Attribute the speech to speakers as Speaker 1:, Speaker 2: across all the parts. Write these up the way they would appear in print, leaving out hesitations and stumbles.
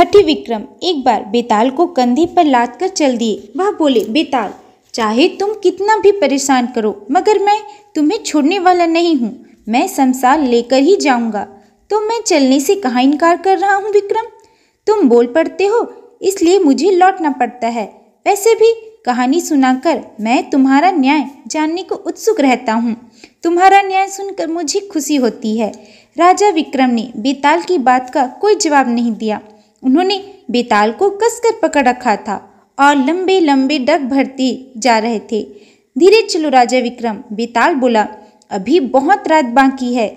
Speaker 1: हठी विक्रम एक बार बेताल को कंधे पर लाद कर चल दिए। वह बोले, बेताल, चाहे तुम कितना भी परेशान करो, मगर मैं तुम्हें छोड़ने वाला नहीं हूँ। मैं शमशान लेकर ही जाऊंगा। तो मैं चलने से कहाँ इनकार कर रहा हूँ विक्रम? तुम बोल पड़ते हो, इसलिए मुझे लौटना पड़ता है। वैसे भी कहानी सुनाकर मैं तुम्हारा न्याय जानने को उत्सुक रहता हूँ। तुम्हारा न्याय सुनकर मुझे खुशी होती है। राजा विक्रम ने बेताल की बात का कोई जवाब नहीं दिया। उन्होंने बेताल को कसकर पकड़ रखा था और लंबे लंबे डग भरते जा रहे थे। धीरे चलो राजा विक्रम, बेताल बोला, अभी बहुत रात बाकी है।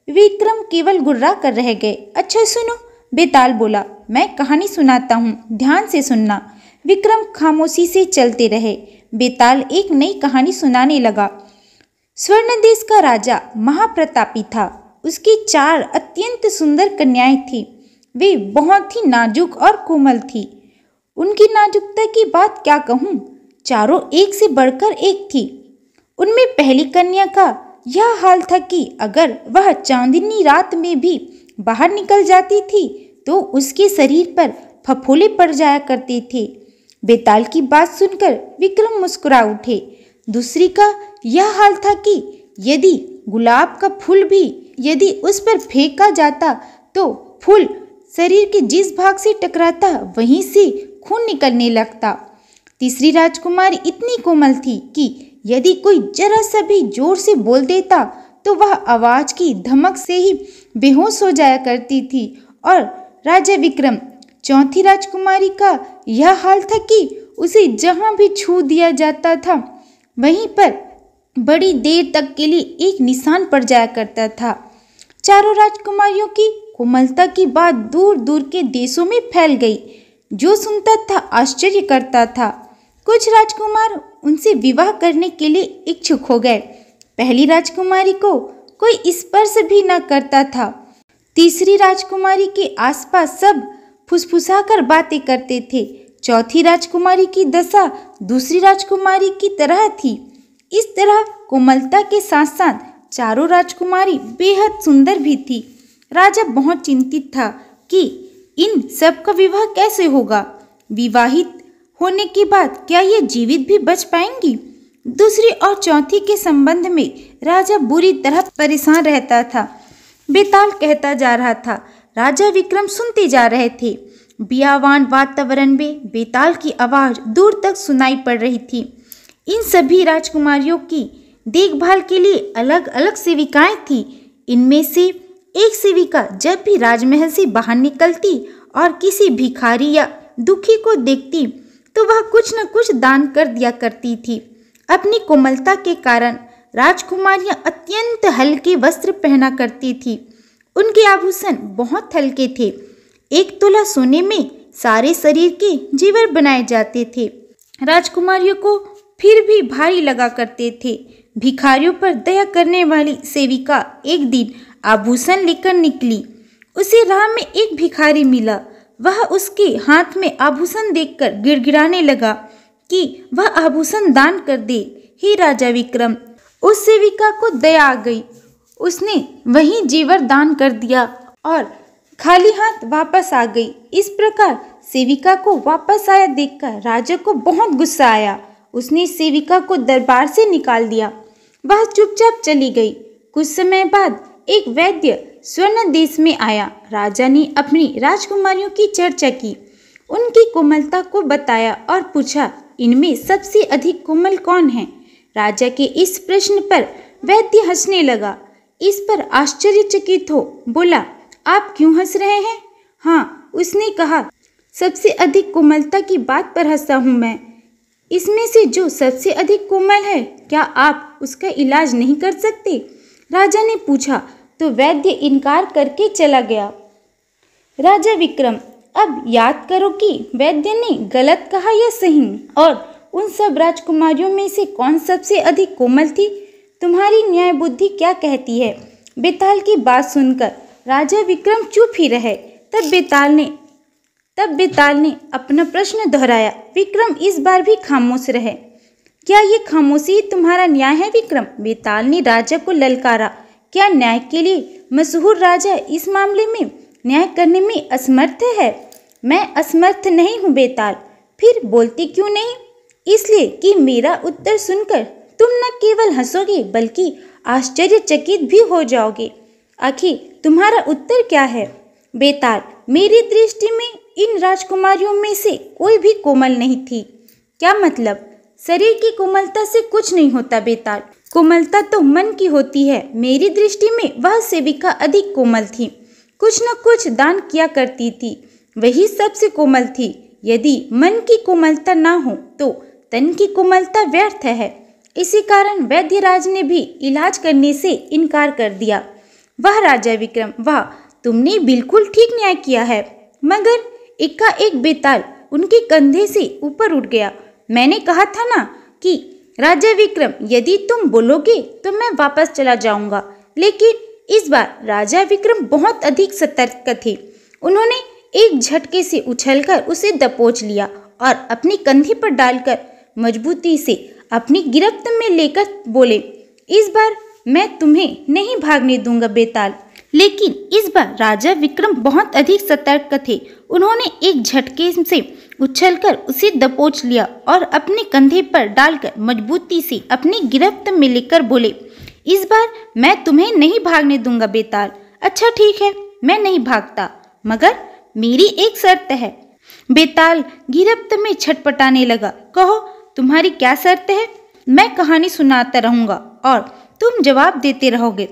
Speaker 1: विक्रम केवल गुर्रा कर रह गए। अच्छा सुनो, बेताल बोला, मैं कहानी सुनाता हूँ, ध्यान से सुनना। विक्रम खामोशी से चलते रहे। बेताल एक नई कहानी सुनाने लगा। स्वर्ण देश का राजा महाप्रतापी था। उसकी 4 अत्यंत सुंदर कन्याएं थीं। वे बहुत ही नाजुक और कोमल थी। उनकी नाजुकता की बात क्या कहूँ, चारों एक से बढ़कर एक थी। उनमें पहली कन्या का यह हाल था कि अगर वह चांदनी रात में भी बाहर निकल जाती थी तो उसके शरीर पर फफोले पड़ जाया करते थे। बेताल की बात सुनकर विक्रम मुस्कुरा उठे। दूसरी का यह हाल था कि यदि गुलाब का फूल भी यदि उस पर फेंका जाता तो फूल शरीर के जिस भाग से टकराता वहीं से खून निकलने लगता। तीसरी राजकुमारी इतनी कोमल थी कि यदि कोई जरा सा भी जोर से बोल देता तो वह आवाज की धमक से ही बेहोश हो जाया करती थी। और राजा विक्रम चौथी राजकुमारी का यह हाल था कि उसे जहां भी छू दिया जाता था वहीं पर बड़ी देर तक के लिए एक निशान पड़ जाया करता था। चारों राजकुमारियों की कोमलता की बात दूर दूर के देशों में फैल गई। जो सुनता था आश्चर्य करता था। कुछ राजकुमार उनसे विवाह करने के लिए इच्छुक हो गए। पहली राजकुमारी को कोई स्पर्श भी न करता था। तीसरी राजकुमारी के आसपास सब फुसफुसाकर बातें करते थे। चौथी राजकुमारी की दशा दूसरी राजकुमारी की तरह थी। इस तरह कोमलता के साथ साथ चारों राजकुमारी बेहद सुंदर भी थी। राजा बहुत चिंतित था कि इन सब का विवाह कैसे होगा। विवाहित होने के बाद क्या ये जीवित भी बच पाएंगी? दूसरी और चौथी के संबंध में राजा बुरी तरह परेशान रहता था। बेताल कहता जा रहा था, राजा विक्रम सुनते जा रहे थे। बियावान वातावरण में बेताल की आवाज दूर तक सुनाई पड़ रही थी। इन सभी राजकुमारियों की देखभाल के लिए अलग अलग सेविकाएं थीं। इनमें से एक सेविका जब भी राजमहल से बाहर निकलती और किसी भिखारी या दुखी को देखती तो वह कुछ न कुछ दान कर दिया करती थी। अपनी कोमलता के कारण राजकुमारियां अत्यंत हल्के वस्त्र पहना करती थी। उनके आभूषण बहुत हल्के थे। 1 तोला सोने में सारे शरीर के जेवर बनाए जाते थे। राजकुमारियों को फिर भी भारी लगा करते थे। भिखारियों पर दया करने वाली सेविका एक दिन आभूषण लेकर निकली। उसे राह में एक भिखारी मिला। वह उसके हाथ में आभूषण देखकर गिड़गिड़ाने लगा कि वह आभूषण दान कर दे। हे राजा विक्रम, उस सेविका को दया आ गई। उसने वही जेवर दान कर दिया और खाली हाथ वापस आ गई। इस प्रकार सेविका को वापस आया देखकर राजा को बहुत गुस्सा आया। उसने सेविका को दरबार से निकाल दिया। वह चुपचाप चली गई। कुछ समय बाद एक वैद्य स्वर्ण देश में आया। राजा ने अपनी राजकुमारियों की चर्चा की, उनकी कोमलता को बताया और पूछा, इनमें सबसे अधिक कोमल कौन है? राजा के इस प्रश्न पर वैद्य हंसने लगा। इस पर आश्चर्यचकित हो बोला, आप क्यों हंस रहे हैं? हाँ, उसने कहा, सबसे अधिक कोमलता की बात पर हंसा हूँ मैं। इसमें से जो सबसे अधिक कोमल है, क्या आप उसका इलाज नहीं कर सकते? राजा ने पूछा तो वैद्य इनकार करके चला गया। राजा विक्रम, अब याद करो कि वैद्य ने गलत कहा या सही, और उन सब राजकुमारियों में से कौन सबसे अधिक कोमल थी? तुम्हारी न्याय बुद्धि क्या कहती है? बेताल की बात सुनकर राजा विक्रम चुप ही रहे। तब बेताल ने अपना प्रश्न दोहराया। विक्रम इस बार भी खामोश रहे। क्या ये खामोशी तुम्हारा न्याय है विक्रम? बेताल ने राजा को ललकारा। क्या न्याय के लिए मशहूर राजा इस मामले में न्याय करने में असमर्थ है? मैं असमर्थ नहीं हूँ बेताल। फिर बोलती क्यों नहीं? इसलिए कि मेरा उत्तर सुनकर तुम न केवल हंसोगे बल्कि आश्चर्यचकित भी हो जाओगे। आखिर तुम्हारा उत्तर क्या है? बेताल, मेरी दृष्टि में इन राजकुमारियों में से कोई भी कोमल नहीं थी। क्या मतलब? शरीर की कोमलता से कुछ नहीं होता बेताल, कोमलता तो मन की होती है। मेरी दृष्टि में वह सेविका अधिक कोमल थी, कुछ न कुछ दान किया करती थी, वही सबसे कोमल थी। यदि मन की कोमलता ना हो तो तन की कोमलता व्यर्थ है। इसी कारण वैद्यराज ने भी इलाज करने से इनकार कर दिया। वाह राजा विक्रम, वाह, तुमने बिल्कुल ठीक न्याय किया है। मगर एकाएक बेताल उनके कंधे से ऊपर उठ गया। मैंने कहा था ना कि राजा विक्रम, यदि तुम बोलोगे तो मैं वापस चला जाऊंगा। लेकिन इस बार राजा विक्रम बहुत अधिक सतर्क थे। उन्होंने एक झटके से उछलकर उसे दबोच लिया और अपने कंधे पर डालकर मजबूती से अपनी गिरफ्त में लेकर बोले, इस बार मैं तुम्हें नहीं भागने दूंगा बेताल। लेकिन इस बार राजा विक्रम बहुत अधिक सतर्क थे। उन्होंने एक झटके से उछलकर उसे दबोच लिया और अपने कंधे पर डालकर मजबूती से अपनी गिरफ्त में लेकर बोले, इस बार मैं तुम्हें नहीं भागने दूंगा बेताल। अच्छा ठीक है, मैं नहीं भागता, मगर मेरी एक शर्त है। बेताल गिरफ्त में छटपटाने लगा। कहो, तुम्हारी क्या शर्त है? मैं कहानी सुनाता रहूंगा और तुम जवाब देते रहोगे।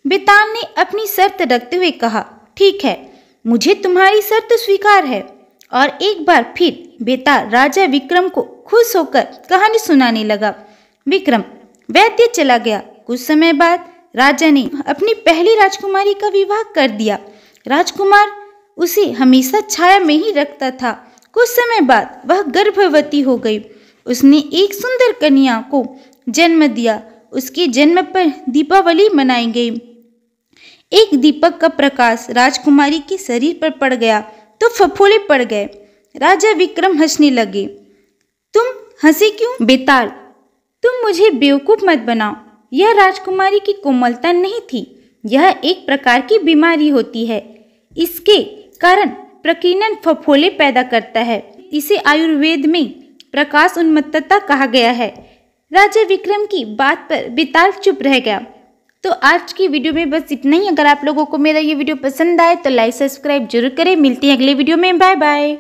Speaker 1: बेताल ने अपनी शर्त रखते हुए कहा, ठीक है, मुझे तुम्हारी शर्त स्वीकार है। और एक बार फिर बेताल राजा विक्रम को खुश होकर कहानी सुनाने लगा। विक्रम वैद्य चला गया। कुछ समय बाद राजा ने अपनी पहली राजकुमारी का विवाह कर दिया। राजकुमार उसे हमेशा छाया में ही रखता था। कुछ समय बाद वह गर्भवती हो गई। उसने एक सुंदर कन्या को जन्म दिया। उसके जन्म पर दीपावली मनाई गई। एक दीपक का प्रकाश राजकुमारी के शरीर पर पड़ गया तो फफोले पड़ गए। राजा विक्रम हंसने लगे। तुम हंसे क्यों बेताल? तुम मुझे बेवकूफ मत बनाओ। यह राजकुमारी की कोमलता नहीं थी, यह एक प्रकार की बीमारी होती है। इसके कारण प्रकीर्णन फफोले पैदा करता है। इसे आयुर्वेद में प्रकाश उन्मत्तता कहा गया है। राजा विक्रम की बात पर बेताल चुप रह गया। तो आज की वीडियो में बस इतना ही। अगर आप लोगों को मेरा ये वीडियो पसंद आए तो लाइक सब्सक्राइब जरूर करें। मिलती है अगले वीडियो में। Bye bye.